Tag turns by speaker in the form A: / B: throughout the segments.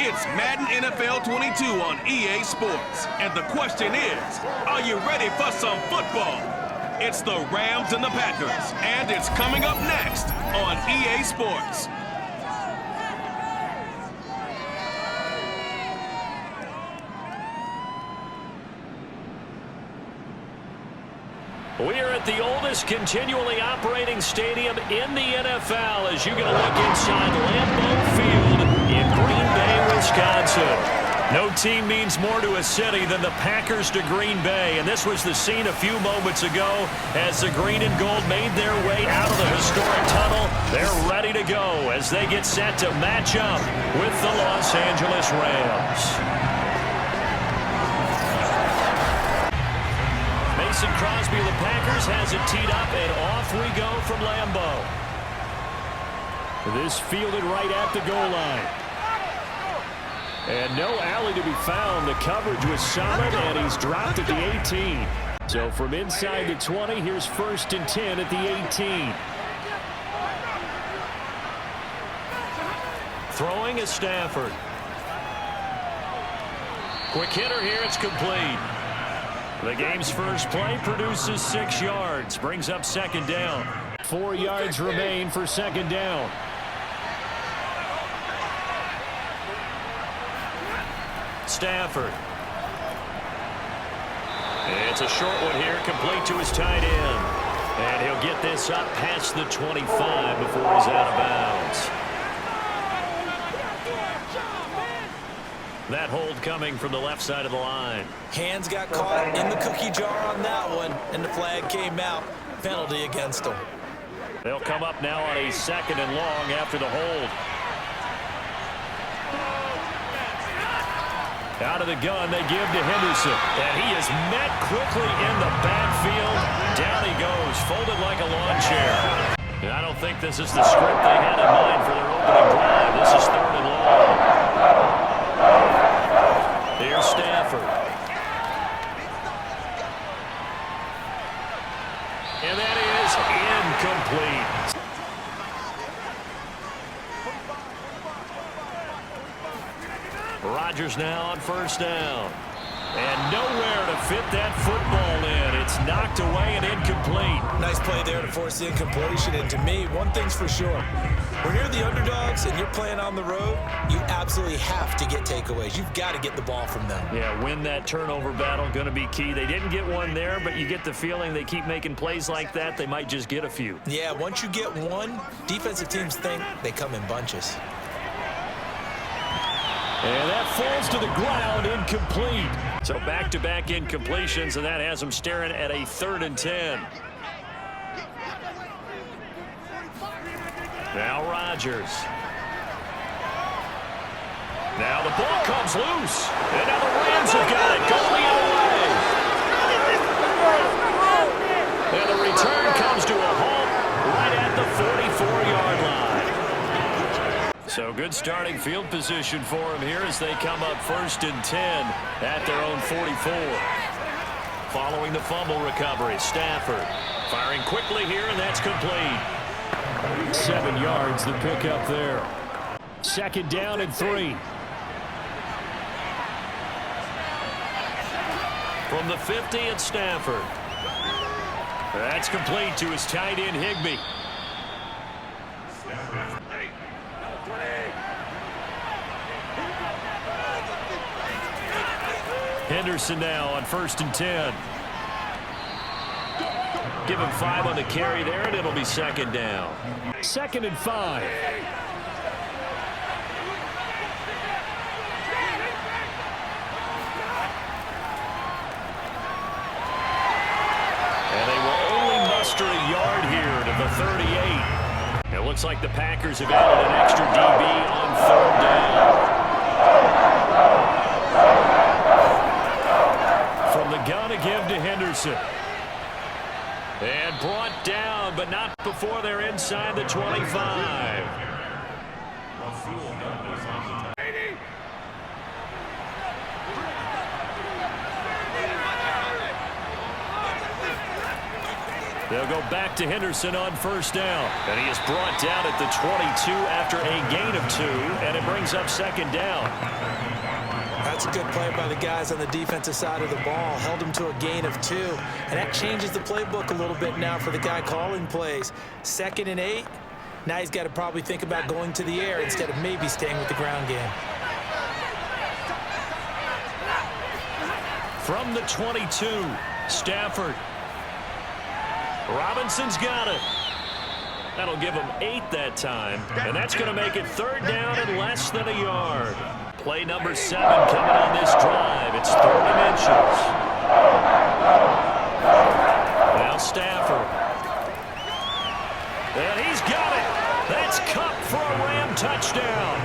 A: It's Madden NFL 22 on EA Sports. And the question is, are you ready for some football? It's the Rams and the Packers, and it's coming up next on EA Sports.
B: We are at the oldest continually operating stadium in the NFL as you get a look inside Lambeau Field in Green Bay, Wisconsin. No team means more to a city than the Packers to Green Bay, and this was the scene a few moments ago as the green and gold made their way out of the historic tunnel. They're ready to go as they get set to match up with the Los Angeles Rams. Mason Crosby of the Packers has it teed up, and off we go from Lambeau. This fielded right at the goal line. And no alley to be found. The coverage was solid, and he's dropped at the 18. So from inside the 20, here's 1st and 10 at the 18. Throwing is Stafford. Quick hitter here, it's complete. The game's first play produces 6 yards, brings up 2nd down. 4 yards remain for 2nd down. Stafford. It's a short one here, complete to his tight end. And he'll get this up past the 25 before he's out of bounds. That hold coming from the left side of the line.
C: Hands got caught in the cookie jar on that one, and the flag came out. Penalty against them.
B: They'll come up now on a 2nd and long after the hold. Out of the gun, they give to Henderson. And he is met quickly in the backfield. Down he goes, folded like a lawn chair. And I don't think this is the script they had in mind for their opening drive. This is 3rd and long. Here's Stafford. And that is incomplete. Rodgers now on 1st down. And nowhere to fit that football in. It's knocked away and incomplete.
C: Nice play there to force the incompletion. And to me, one thing's for sure. When you're the underdogs and you're playing on the road, you absolutely have to get takeaways. You've got to get the ball from them.
B: Yeah, win that turnover battle, going to be key. They didn't get one there, but you get the feeling they keep making plays like that, they might just get a few.
C: Yeah, once you get one, defensive teams think they come in bunches.
B: And that falls to the ground, incomplete. So back-to-back incompletions, and that has them staring at a 3rd and 10. Now Rodgers. Now the ball comes loose. And now the Rams have got it. Go the other way. And the return comes to a halt right at the 44-yard line. So good starting field position for them here as they come up 1st and 10 at their own 44. Following the fumble recovery, Stafford firing quickly here, and that's complete. 7 yards, the pickup there. 2nd down and 3. From the 50, it's Stafford. That's complete to his tight end, Higbee. Henderson now on 1st and 10. Give him 5 on the carry there, and it'll be 2nd down. 2nd and 5. And they will only muster a yard here to the 38. It looks like the Packers have added an extra DB on 3rd down. From the gun, a give to Henderson. And brought down, but not before they're inside the 25. They'll go back to Henderson on first down. And he is brought down at the 22 after a gain of 2, and it brings up second down.
C: That's a good play by the guys on the defensive side of the ball. Held him to a gain of 2. And that changes the playbook a little bit now for the guy calling plays. 2nd and 8. Now he's got to probably think about going to the air instead of maybe staying with the ground game.
B: From the 22, Stafford. Robinson's got it. That'll give him 8 that time. And that's going to make it 3rd down and less than a yard. Play number 7 coming on this drive. It's 3rd and inches. Now Stafford. And he's got it. That's Kupp for a Ram touchdown.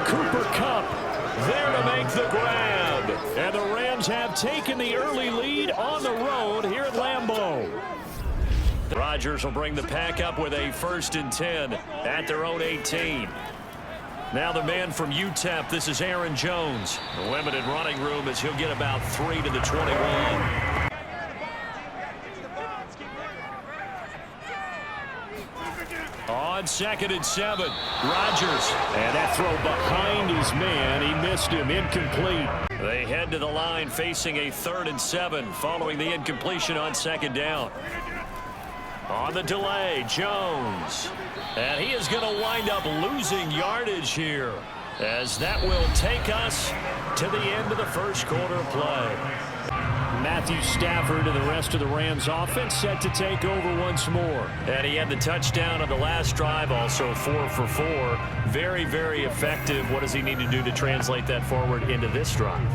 B: Cooper Kupp there to make the grab. And the Rams have taken the early lead on the road here at Lambeau. Rodgers will bring the pack up with a 1st and 10 at their own 18. Now the man from UTEP, this is Aaron Jones. The limited running room as he'll get about 3 to the 21. On 2nd and 7, Rodgers. And that throw behind his man. He missed him. Incomplete. They head to the line facing a 3rd and 7 following the incompletion on 2nd down. On the delay, Jones. And he is going to wind up losing yardage here, as that will take us to the end of the first quarter of play. Matthew Stafford and the rest of the Rams offense set to take over once more. And he had the touchdown on the last drive, also 4 for 4. Very, very effective. What does he need to do to translate that forward into this drive?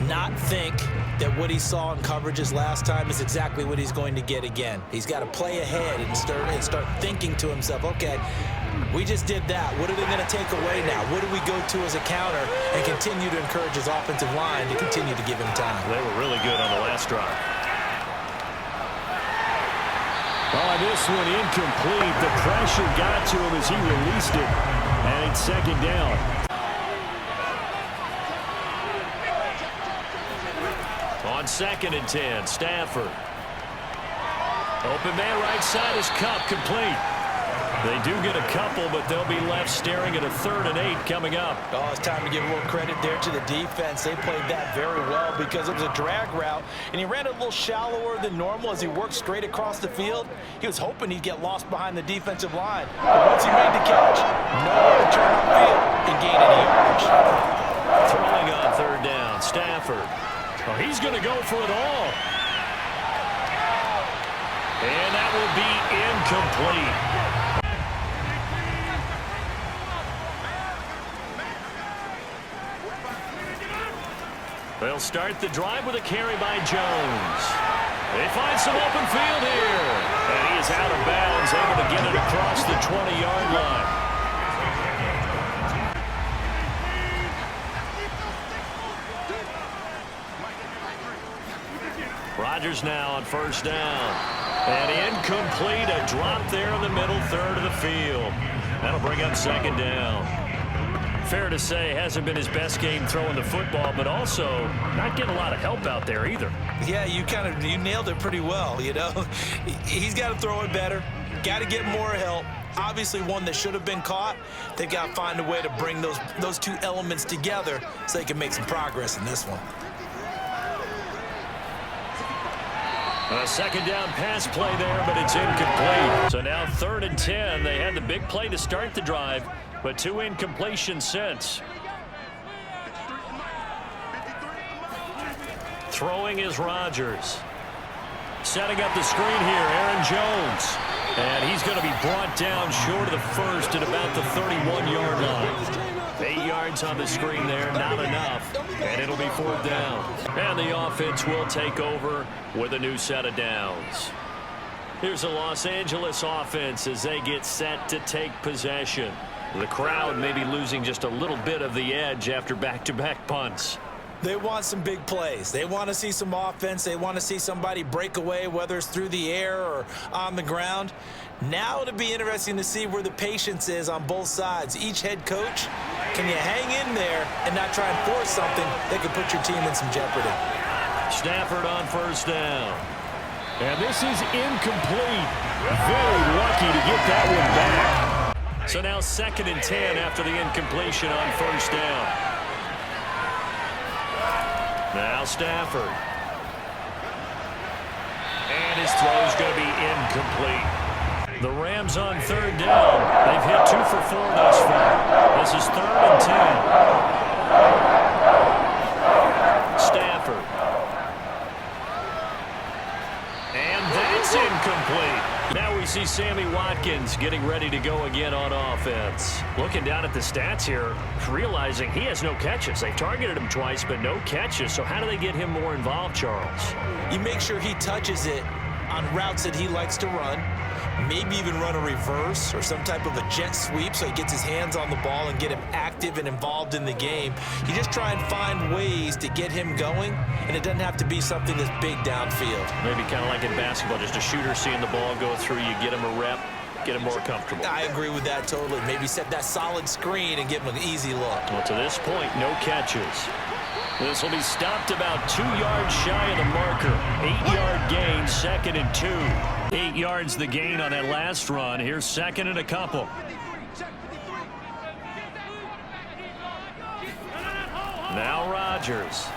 C: Not think that what he saw in coverages last time is exactly what he's going to get again. He's got to play ahead and start thinking to himself, okay, we just did that. What are they going to take away now? What do we go to as a counter? And continue to encourage his offensive line to continue to give him time.
B: They were really good on the last drive. Oh, this one incomplete. The pressure got to him as he released it. And it's 2nd down. On 2nd and 10, Stafford. Open man right side is Kupp, complete. They do get a couple, but they'll be left staring at a 3rd and 8 coming up.
C: Oh, it's time to give a little credit there to the defense. They played that very well because it was a drag route, and he ran a little shallower than normal as he worked straight across the field. He was hoping he'd get lost behind the defensive line. But once he made the catch, nowhere to turn upfield and gain any yardage.
B: Throwing on 3rd down, Stafford. Oh, he's going to go for it all. And that will be incomplete. They'll start the drive with a carry by Jones. They find some open field here. And he is out of bounds, able to get it across the 20-yard line. Rodgers now on 1st down. And incomplete, a drop there in the middle 3rd of the field. That'll bring up 2nd down. Fair to say, hasn't been his best game throwing the football, but also not getting a lot of help out there either.
C: Yeah, you nailed it pretty well, you know. He's got to throw it better, got to get more help. Obviously one that should have been caught. They've got to find a way to bring those two elements together so they can make some progress in this one.
B: A 2nd down pass play there, but it's incomplete. So now 3rd and 10. They had the big play to start the drive, but 2 incompletions since. Throwing is Rodgers. Setting up the screen here, Aaron Jones. And he's going to be brought down short of the first at about the 31-yard line. 8 yards on the screen there, not enough. And it'll be 4th down. And the offense will take over with a new set of downs. Here's the Los Angeles offense as they get set to take possession. The crowd may be losing just a little bit of the edge after back-to-back punts.
C: They want some big plays. They want to see some offense. They want to see somebody break away, whether it's through the air or on the ground. Now it'll be interesting to see where the patience is on both sides. Each head coach, can you hang in there and not try and force something that could put your team in some jeopardy?
B: Stafford on 1st down. And this is incomplete. Very lucky to get that one back. So now 2nd and 10 after the incompletion on 1st down. Now Stafford. And his throw's going to be incomplete. The Rams on 3rd down. They've hit 2 for 4 thus far. This is 3rd and 10. Stafford. And that's incomplete. Now we see Sammy Watkins getting ready to go again on offense. Looking down at the stats here, realizing he has no catches. They've targeted him twice, but no catches. So how do they get him more involved, Charles?
C: You make sure he touches it on routes that he likes to run. Maybe even run a reverse or some type of a jet sweep so he gets his hands on the ball and get him active and involved in the game. You just try and find ways to get him going, and it doesn't have to be something that's big downfield.
B: Maybe kind of like in basketball, just a shooter seeing the ball go through, you get him a rep, get him more comfortable.
C: I agree with that totally. Maybe set that solid screen and give him an easy look.
B: Well, to this point, no catches. This will be stopped about 2 yards shy of the marker. 8-yard gain, 2nd and 2. 8 yards the gain on that last run. Here's 2nd and a couple. Now Rodgers.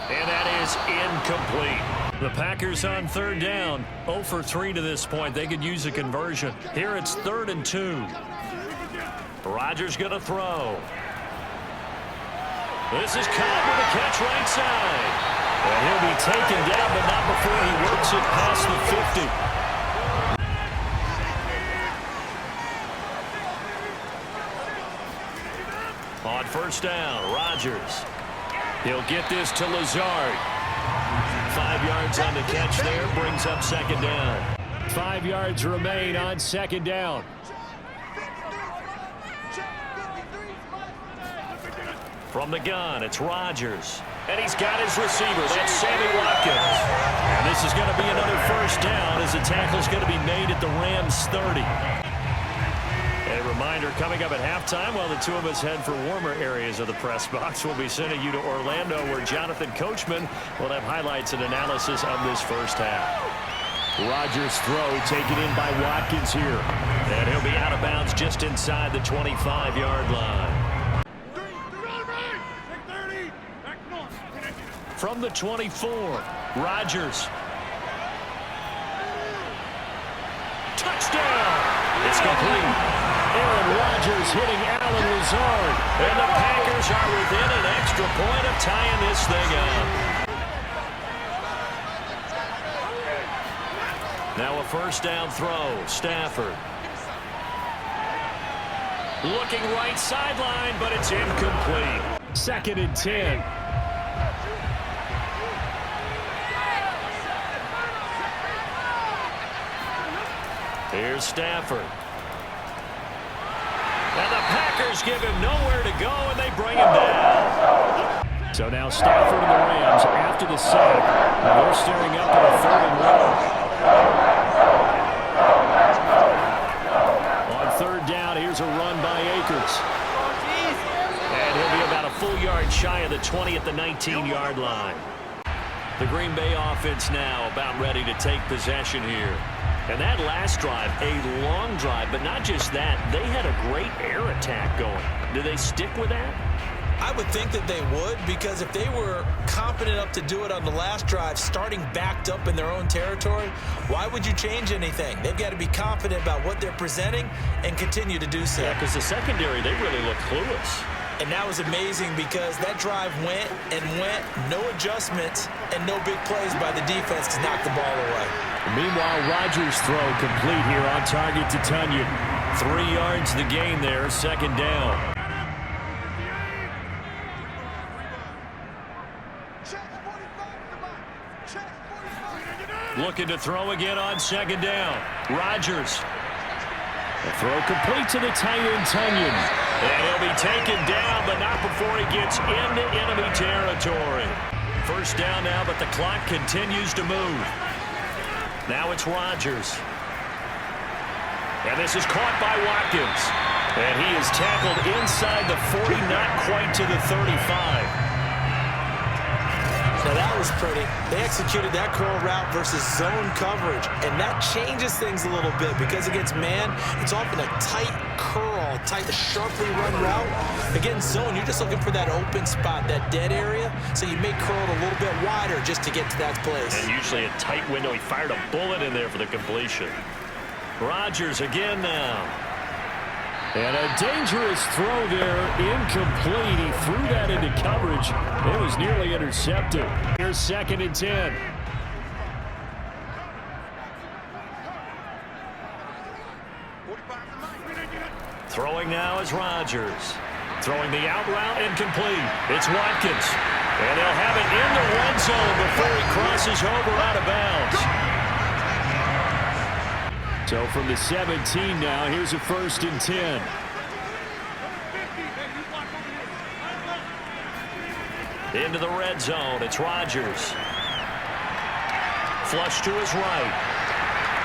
B: And that is incomplete. The Packers on 3rd down. 0 for 3 to this point. They could use a conversion. Here it's 3rd and 2. Rodgers going to throw. This is caught with a catch right side. And he'll be taken down, but not before he works it past the 50. On 1st down, Rodgers. He'll get this to Lazard. 5 yards on the catch there, brings up 2nd down. 5 yards remain on 2nd down. From the gun, it's Rodgers. And he's got his receiver. That's Sammy Watkins. And this is going to be another 1st down as the tackle's going to be made at the Rams 30. A reminder, coming up at halftime, while the two of us head for warmer areas of the press box, we'll be sending you to Orlando, where Jonathan Coachman will have highlights and analysis of this 1st half. Rodgers' throw taken in by Watkins here. And he'll be out of bounds just inside the 25-yard line. From the 24, Rodgers. Touchdown! It's complete. Aaron Rodgers hitting Alan Lazard. And the Packers are within an extra point of tying this thing up. Now a 1st down throw. Stafford. Looking right sideline, but it's incomplete. 2nd and 10. Here's Stafford. And the Packers give him nowhere to go, and they bring him down. So now Stafford and the Rams, after the sack, they're staring up at a 3rd and 1. On 3rd down, here's a run by Akers. And he'll be about a full yard shy of the 20 at the 19-yard line. The Green Bay offense now about ready to take possession here. And that last drive, a long drive, but not just that. They had a great air attack going. Do they stick with that?
C: I would think that they would, because if they were confident enough to do it on the last drive, starting backed up in their own territory, why would you change anything? They've got to be confident about what they're presenting and continue to do so.
B: Yeah, because the secondary, they really look clueless.
C: And that was amazing because that drive went and went, no adjustments, and no big plays by the defense to knock the ball away.
B: Meanwhile, Rodgers' throw complete here on target to Tunyon. 3 yards the gain there, 2nd down. Looking to throw again on 2nd down. Rodgers. The throw complete to the tight end, Tunyon. And he'll be taken down, but not before he gets into enemy territory. 1st down now, but the clock continues to move. Now it's Rodgers. And this is caught by Watkins. And he is tackled inside the 40, not quite to the 35.
C: Now that was pretty. They executed that curl route versus zone coverage, and that changes things a little bit because against man, it's often a tight curl, tight, sharply run route. Against zone, you're just looking for that open spot, that dead area, so you may curl it a little bit wider just to get to that place.
B: And usually a tight window. He fired a bullet in there for the completion. Rodgers again now. And a dangerous throw there, incomplete. He threw that into coverage. It was nearly intercepted. Here's 2nd and 10. Throwing now is Rodgers. Throwing the out route, incomplete. It's Watkins. And they'll have it in the red zone before he crosses over out of bounds. So from the 17 now, here's a 1st and 10. Into the red zone, it's Rodgers. Flush to his right.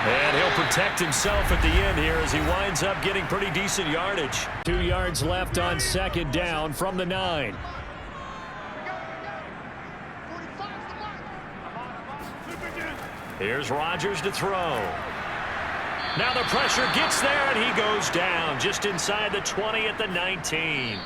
B: And he'll protect himself at the end here as he winds up getting pretty decent yardage. 2 yards left on 2nd down from the 9. Here's Rodgers to throw. Now the pressure gets there, and he goes down just inside the 20 at the 19.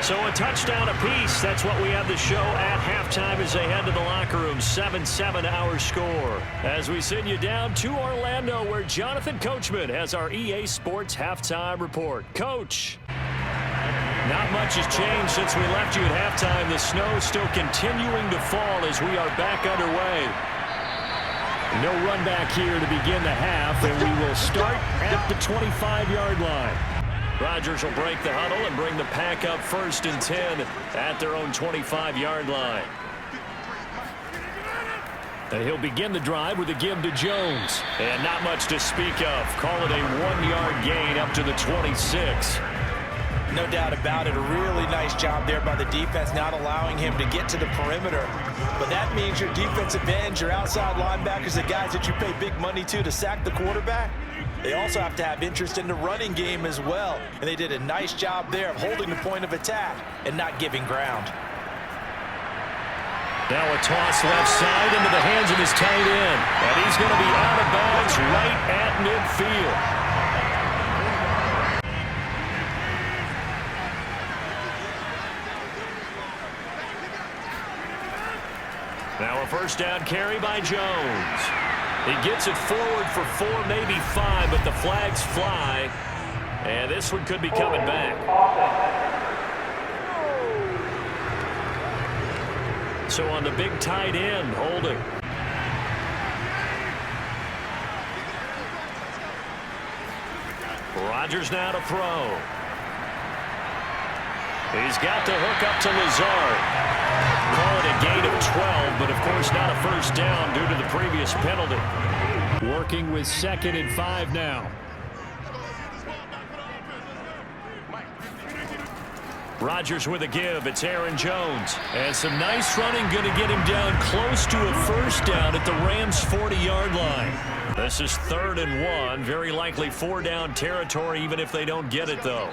B: So a touchdown apiece. That's what we have the show at halftime as they head to the locker room. 7-7 our score. As we send you down to Orlando, where Jonathan Coachman has our EA Sports halftime report. Coach. Not much has changed since we left you at halftime. The snow still continuing to fall as we are back underway. No run back here to begin the half, and we will start at the 25-yard line. Rodgers will break the huddle and bring the pack up 1st and 10 at their own 25-yard line. And he'll begin the drive with a give to Jones. And not much to speak of. Call it a 1-yard gain up to the 26.
C: No doubt about it. A really nice job there by the defense, not allowing him to get to the perimeter. But that means your defensive ends, your outside linebackers, the guys that you pay big money to sack the quarterback, they also have to have interest in the running game as well. And they did a nice job there of holding the point of attack and not giving ground.
B: Now a toss left side into the hands of his tight end. And he's going to be out of bounds right at midfield. Now a 1st down carry by Jones. He gets it forward for 4, maybe 5, but the flags fly. And this one could be coming back. So on the big tight end, holding. Rodgers now to throw. He's got to hook up to Lazard. Call it a gain of 12, but of course not a 1st down due to the previous penalty. Working with 2nd and 5 now. Rodgers with a give. It's Aaron Jones. And some nice running going to get him down close to a 1st down at the Rams' 40-yard line. This is 3rd and 1. Very likely 4-down territory even if they don't get it, though.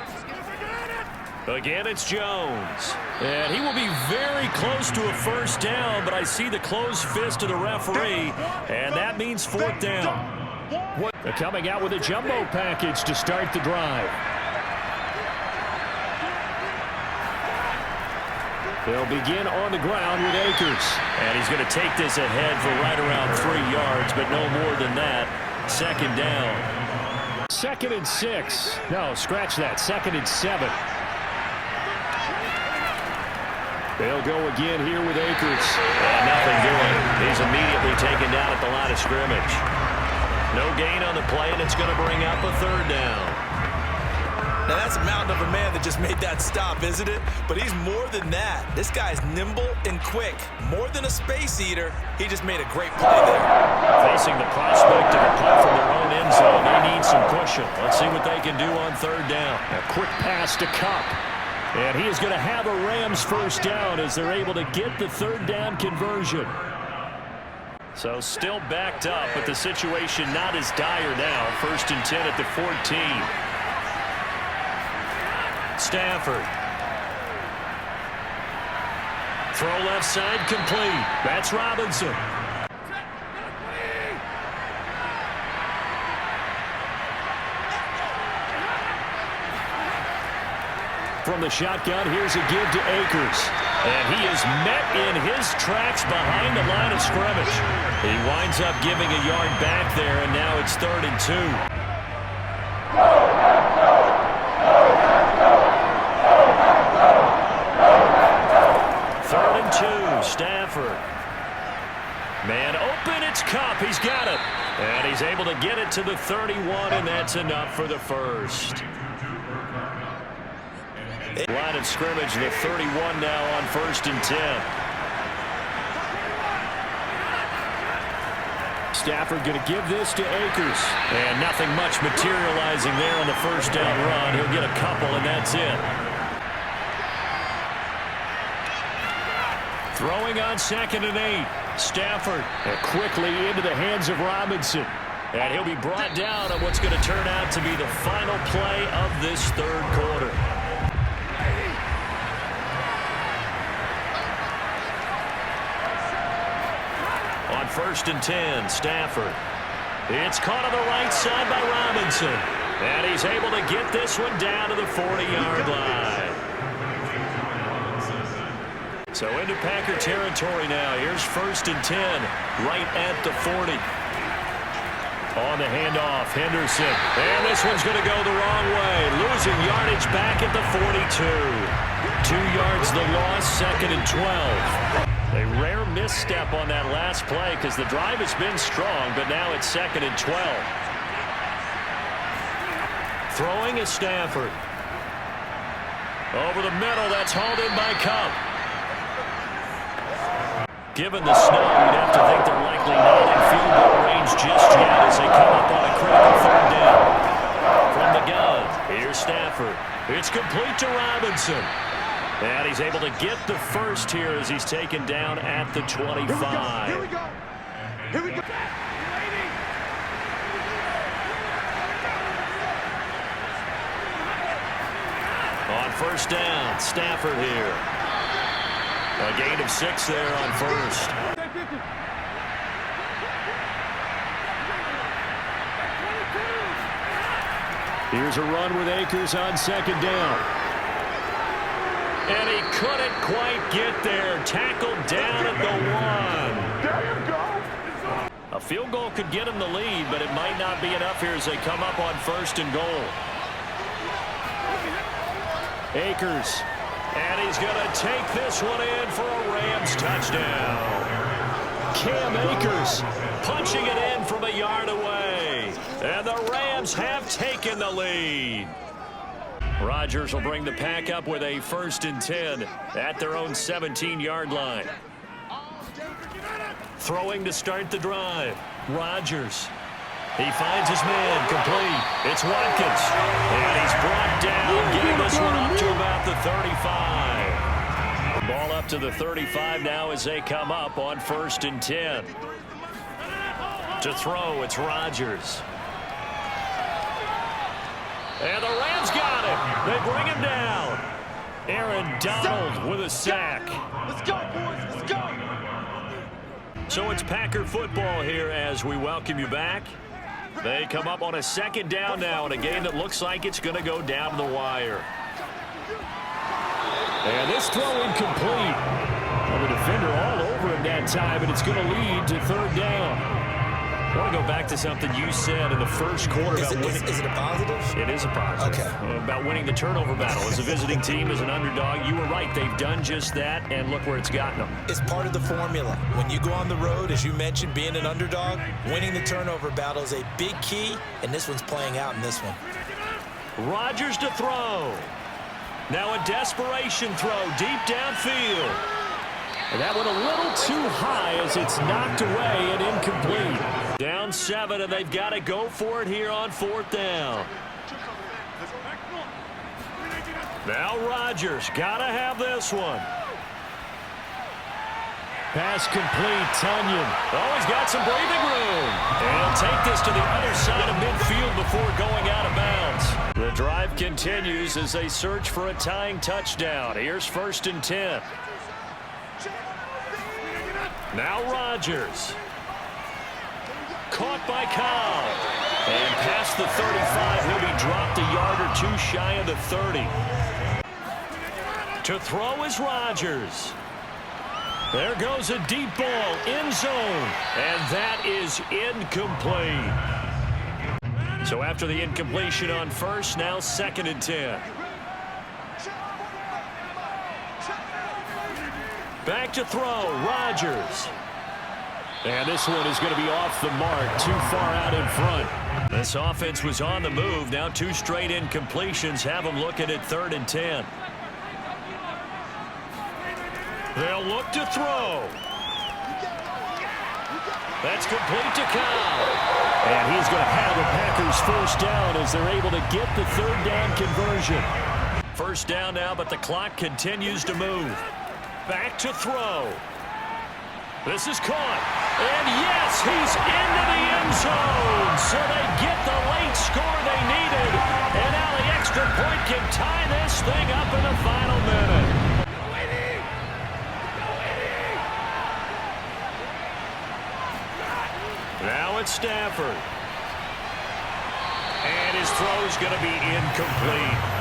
B: Again, it's Jones. And he will be very close to a 1st down, but I see the closed fist of the referee, and that means 4th down. They're coming out with a jumbo package to start the drive. They'll begin on the ground with Akers. And he's going to take this ahead for right around 3 yards, but no more than that. 2nd down. 2nd and 6. No, scratch that. 2nd and 7. They'll go again here with Akers. And nothing doing. He's immediately taken down at the line of scrimmage. No gain on the play, and it's going to bring up a 3rd down.
C: Now that's a mountain of a man that just made that stop, isn't it? But he's more than that. This guy's nimble and quick. More than a space eater, he just made a great play there.
B: Facing the prospect of a punt from their own end zone, they need some pushing. Let's see what they can do on 3rd down. A quick pass to Kupp. And he is going to have a Rams 1st down as they're able to get the 3rd down conversion. So still backed up, but the situation not as dire now. 1st and 10 at the 14. Stafford. Throw left side complete. That's Robinson. From the shotgun, here's a give to Akers. And he is met in his tracks behind the line of scrimmage. He winds up giving a yard back there, and now it's 3rd and 2. Third and 2, Stafford. Man open, it's Kupp. He's got it. And he's able to get it to the 31, and that's enough for the first. Line of scrimmage, the 31 now on 1st and 10. Stafford going to give this to Akers. And nothing much materializing there on the first down run. He'll get a couple, and that's it. Throwing on 2nd and 8. Stafford quickly into the hands of Robinson. And he'll be brought down on what's going to turn out to be the final play of this 3rd quarter. On 1st and 10, Stafford. It's caught on the right side by Robinson. And he's able to get this one down to the 40-yard line. So into Packer territory now. Here's 1st and 10, right at the 40. On the handoff, Henderson. And this one's going to go the wrong way. Losing yardage back at the 42. 2 yards the loss, 2nd and 12. A rare misstep on that last play because the drive has been strong, but now it's 2nd and 12. Throwing is Stafford. Over the middle, that's hauled in by Kupp. Given the snow, you'd have to think they're likely not in field goal range just yet as they come up on a critical 3rd down. From the gun, here's Stafford. It's complete to Robinson. And he's able to get the first here as he's taken down at the 25. Here we go. Here we go. On 1st down, Stafford here. A gain of 6 there on 1st. Here's a run with Akers on 2nd down. And he couldn't quite get there. Tackled down at the 1. There you go. A field goal could get him the lead, but it might not be enough here as they come up on 1st and goal. Akers. And he's going to take this one in for a Rams touchdown. Cam Akers punching it in from a yard away. And the Rams have taken the lead. Rodgers will bring the pack up with a 1st and 10 at their own 17-yard line. Throwing to start the drive. Rodgers. He finds his man complete. It's Watkins. And he's brought down, getting this one up to about the 35. Ball up to the 35 now as they come up on 1st and 10. To throw, it's Rodgers. And the Rams got him. They bring him down. Aaron Donald with a sack.
D: Let's go, boys. Let's go.
B: So it's Packer football here as we welcome you back. They come up on a 2nd down now in a game that looks like it's going to go down to the wire. And this throw incomplete. Well, the defender all over him that time, and it's going to lead to 3rd down. I want to go back to something you said in the first quarter about winning.
C: Is it a positive?
B: It is a positive.
C: Okay.
B: About winning the turnover battle. As a visiting team, as an underdog, you were right. They've done just that, and look where it's gotten them.
C: It's part of the formula. When you go on the road, as you mentioned, being an underdog, winning the turnover battle is a big key, and this one's playing out in this one.
B: Rodgers to throw. Now a desperation throw deep downfield. And that one a little too high as it's knocked away and incomplete. Down 7, and they've got to go for it here on 4th down. Now Rodgers got to have this one. Pass complete, Tunyon. Oh, he's got some breathing room. And he'll take this to the other side of midfield before going out of bounds. The drive continues as they search for a tying touchdown. Here's 1st and 10. Now Rodgers. Caught by Cobb. And past the 35, he'll be dropped a yard or two shy of the 30. To throw is Rodgers. There goes a deep ball, end zone, and that is incomplete. So after the incompletion on first, now 2nd and 10. Back to throw, Rodgers. And this one is going to be off the mark, too far out in front. This offense was on the move. Now 2 straight incompletions have them looking at 3rd and 10. They'll look to throw. That's complete to Cobb. And he's going to have the Packers first down as they're able to get the 3rd down conversion. First down now, but the clock continues to move. Back to throw. This is caught. And yes, he's into the end zone. So they get the late score they needed. And now the extra point can tie this thing up in the final minute. Now it's Stafford. And his throw is going to be incomplete.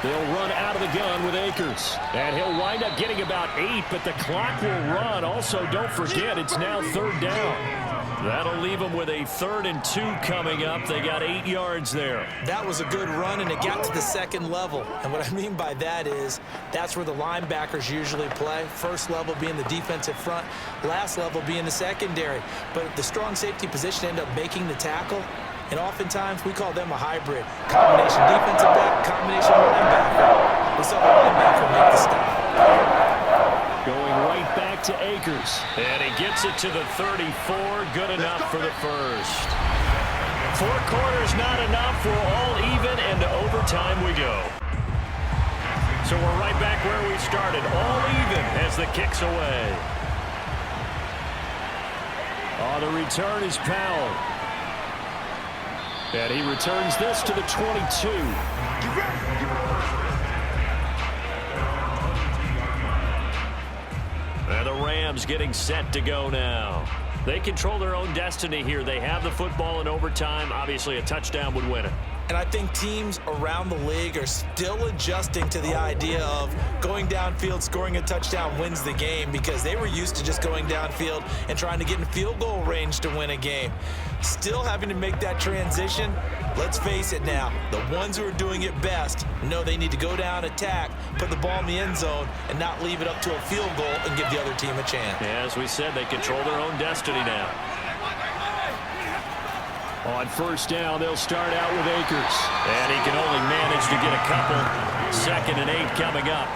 B: They'll run out of the gun with Akers. And he'll wind up getting about 8, but the clock will run. Also, don't forget, it's now 3rd down. That'll leave them with a 3rd and 2 coming up. They got 8 yards there.
C: That was a good run, and it got to the 2nd level. And what I mean by that is that's where the linebackers usually play. First level being the defensive front, last level being the secondary. But the strong safety position ended up making the tackle. And oftentimes, we call them a hybrid. Combination defensive back, combination linebacker. We saw the linebacker make the stop.
B: Going right back to Akers. And he gets it to the 34. Good enough for the first. 4 quarters not enough. We're all even, and to overtime we go. So we're right back where we started. All even as the kick's away. On the return is Powell. And he returns this to the 22. And the Rams getting set to go now. They control their own destiny here. They have the football in overtime. Obviously, a touchdown would win it.
C: And I think teams around the league are still adjusting to the idea of going downfield, scoring a touchdown wins the game, because they were used to just going downfield and trying to get in field goal range to win a game. Still having to make that transition. Let's face it now, the ones who are doing it best know they need to go down, attack, put the ball in the end zone, and not leave it up to a field goal and give the other team a chance.
B: Yeah, as we said, they control their own destiny now. On first down, they'll start out with Akers. And he can only manage to get a couple. 2nd and 8 coming up.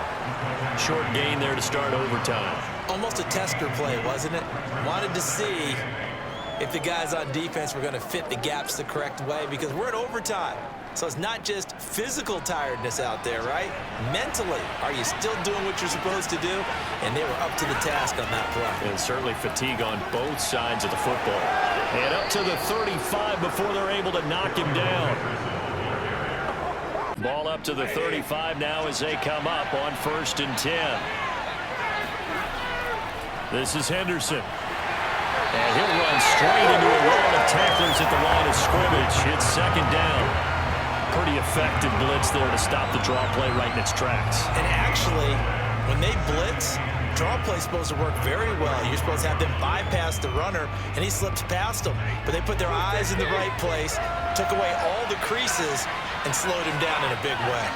B: Short gain there to start overtime.
C: Almost a tester play, wasn't it? Wanted to see if the guys on defense were going to fit the gaps the correct way, because we're in overtime. So it's not just physical tiredness out there, right? Mentally, are you still doing what you're supposed to do? And they were up to the task on that play.
B: And certainly fatigue on both sides of the football. And up to the 35 before they're able to knock him down. Ball up to the 35 now as they come up on 1st and 10. This is Henderson. And he'll run straight into a wall of tacklers at the line of scrimmage. It's 2nd down. Pretty effective blitz there to stop the draw play right in its tracks.
C: And actually, when they blitz, draw play's supposed to work very well. You're supposed to have them bypass the runner, and he slips past them. But they put their eyes in the right place, took away all the creases, and slowed him down in a big way.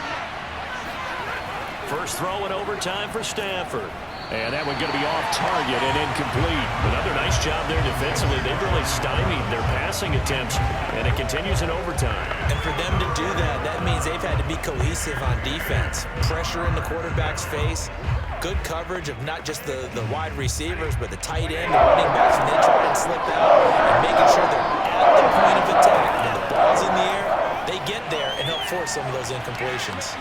B: First throw in overtime for Stafford. And that one going to be off target and incomplete. Another nice job there defensively. They've really stymied their passing attempts, and it continues in overtime.
C: And for them to do that, that means they've had to be cohesive on defense. Pressure in the quarterback's face. Good coverage of not just the wide receivers, but the tight end, the running backs when they try and slip out, and making sure they're at the point of attack. When the ball's in the air, they get there and help force some of those incompletions.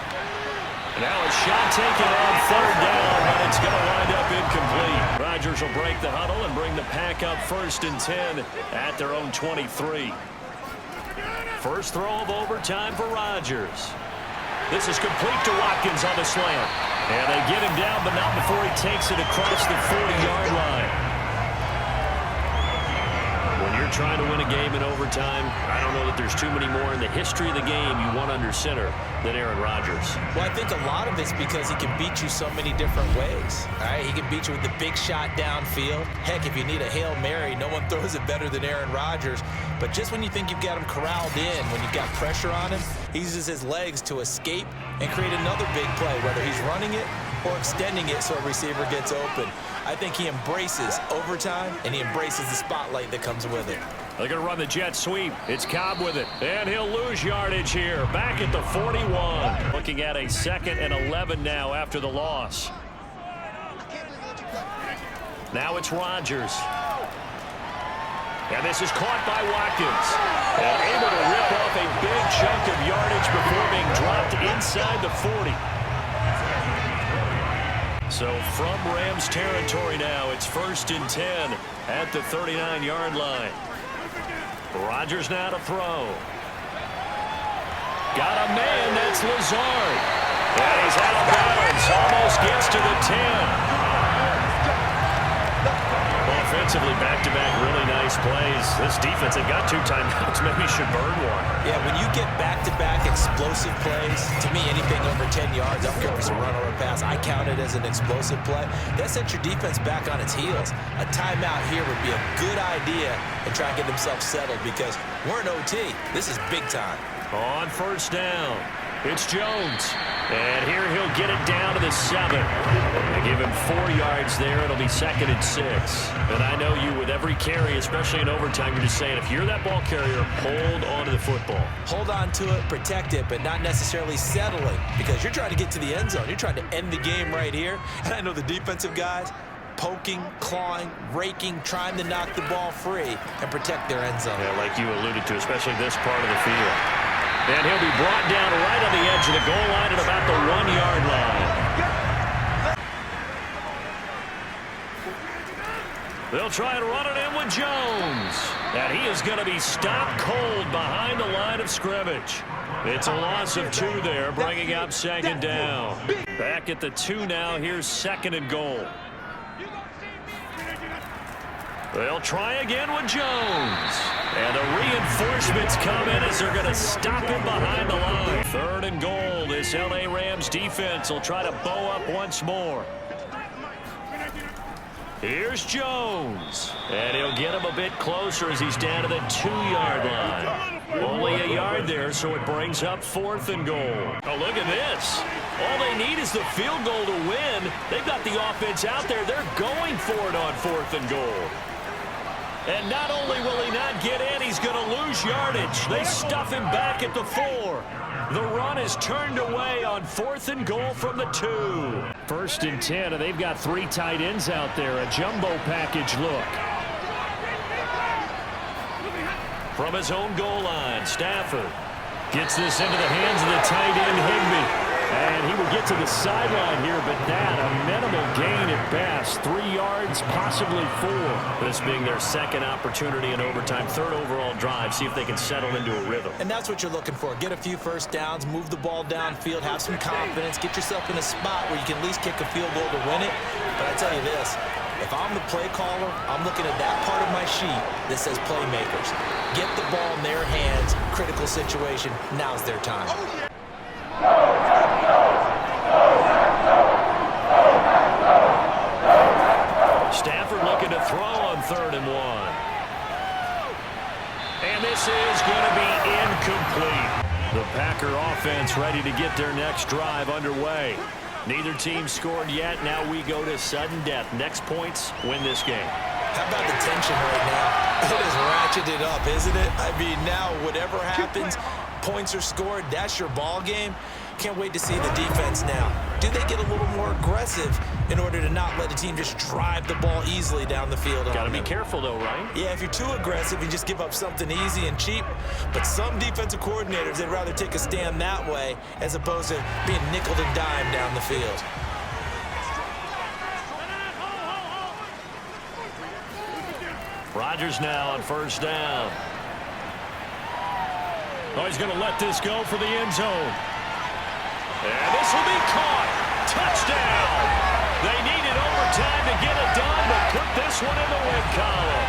B: Now a shot taken on 3rd down, but it's going to wind up incomplete. Rodgers will break the huddle and bring the pack up 1st and 10 at their own 23. First throw of overtime for Rodgers. This is complete to Watkins on the slant. And they get him down, but not before he takes it across the 40-yard line. When you're trying to win a game in overtime, I don't know that there's too many more in the history of the game you want under center than Aaron Rodgers.
C: Well, I think a lot of it's because he can beat you so many different ways. All right, he can beat you with the big shot downfield. Heck, if you need a Hail Mary, no one throws it better than Aaron Rodgers. But just when you think you've got him corralled in, when you've got pressure on him, he uses his legs to escape and create another big play, whether he's running it or extending it so a receiver gets open. I think he embraces overtime, and he embraces the spotlight that comes with it.
B: They're going to run the jet sweep. It's Cobb with it. And he'll lose yardage here. Back at the 41. Looking at a 2nd and 11 now after the loss. Now it's Rodgers. And this is caught by Watkins. And able to rip off a big chunk of yardage before being dropped inside the 40. So from Rams territory now, it's 1st and 10 at the 39-yard line. Rodgers now to throw. Got a man, that's Lazard. And he's out of bounds, almost gets to the 10. Offensively, back-to-back really nice plays. This defense, they've got 2 timeouts. Maybe should burn one.
C: Yeah, when you get back-to-back explosive plays, to me, anything over 10 yards, I don't care if it's a run or a pass, I count it as an explosive play. That sets your defense back on its heels. A timeout here would be a good idea and try and get themselves settled because we're in OT. This is big time.
B: On 1st down, it's Jones. And here he'll get it down to the 7. They give him 4 yards there. It'll be 2nd and 6. And I know you, with every carry, especially in overtime, you're just saying, if you're that ball carrier, hold on to the football.
C: Hold on to it, protect it, but not necessarily settling because you're trying to get to the end zone. You're trying to end the game right here. And I know the defensive guys poking, clawing, raking, trying to knock the ball free and protect their end zone.
B: Yeah, like you alluded to, especially this part of the field. And he'll be brought down right on the edge of the goal line at about the 1-yard line. They'll try and run it in with Jones. And he is going to be stopped cold behind the line of scrimmage. It's a loss of 2 there, bringing up 2nd down. Back at the 2 now. Here's 2nd and goal. They'll try again with Jones. And the reinforcements come in as they're going to stop him behind the line. 3rd and goal. This L.A. Rams defense will try to bow up once more. Here's Jones. And he'll get him a bit closer as he's down to the 2-yard line. Only a yard there, so it brings up 4th and goal. Oh, look at this. All they need is the field goal to win. They've got the offense out there. They're going for it on 4th and goal. And not only will he not get in, he's going to lose yardage. They stuff him back at the 4. The run is turned away on 4th and goal from the 2. 1st and 10, and they've got 3 tight ends out there. A jumbo package look. From his own goal line, Stafford gets this into the hands of the tight end, Higbee. And he will get to the sideline here, but that a minimal gain at best. 3 yards, possibly 4. This being their 2nd opportunity in overtime, 3rd overall drive. See if they can settle into a rhythm.
C: And that's what you're looking for. Get a few 1st downs, move the ball downfield, have some confidence, get yourself in a spot where you can at least kick a field goal to win it. But I tell you this, if I'm the play caller, I'm looking at that part of my sheet that says playmakers. Get the ball in their hands, critical situation, now's their time.
B: Stafford looking to throw on 3rd and 1. And this is going to be incomplete. The Packer offense ready to get their next drive underway. Neither team scored yet. Now we go to sudden death. Next points win this game.
C: How about the tension right now? It is ratcheted up, isn't it? I mean, now whatever happens, points are scored, that's your ball game. Can't wait to see the defense now. Do they get a little more aggressive in order to not let the team just drive the ball easily down the field?
B: Got to be careful, though, right?
C: Yeah, if you're too aggressive, you just give up something easy and cheap. But some defensive coordinators, they'd rather take a stand that way as opposed to being nickel and dime down the field.
B: Rodgers now on 1st down. Oh, he's going to let this go for the end zone. And this will be caught. Touchdown. They needed overtime to get it done, but put this one in the win column.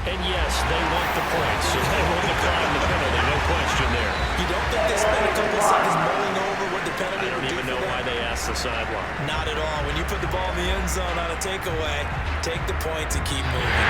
B: And yes, they want the points, so they will decline the penalty, no question there.
C: You don't think they spent a couple seconds mulling over what the penalty
B: I don't
C: would do
B: even
C: for
B: know
C: them?
B: why they asked the sideline.
C: Not at all. When you put the ball in the end zone on a takeaway, take the points and keep moving.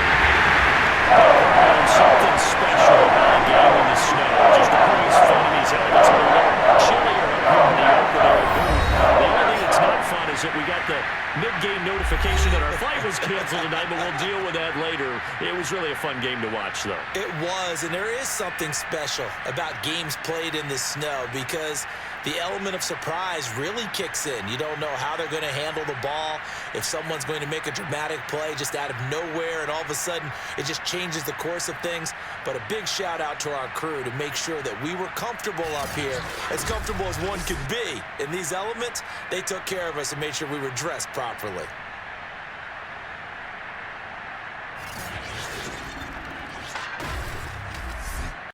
B: And something special about a game in the snow. Just the pretty fun of these helmets are a little chillier up here in the open-air booth. The only thing that's not fun is that we got the mid-game notification that our flight was canceled tonight, but we'll deal with that later. It was really a fun game to watch, though.
C: It was, and there is something special about games played in the snow because the element of surprise really kicks in. You don't know how they're going to handle the ball, if someone's going to make a dramatic play just out of nowhere, and all of a sudden it just changes the course of things. But a big shout out to our crew to make sure that we were comfortable up here, as comfortable as one could be. In these elements, they took care of us and made sure we were dressed properly.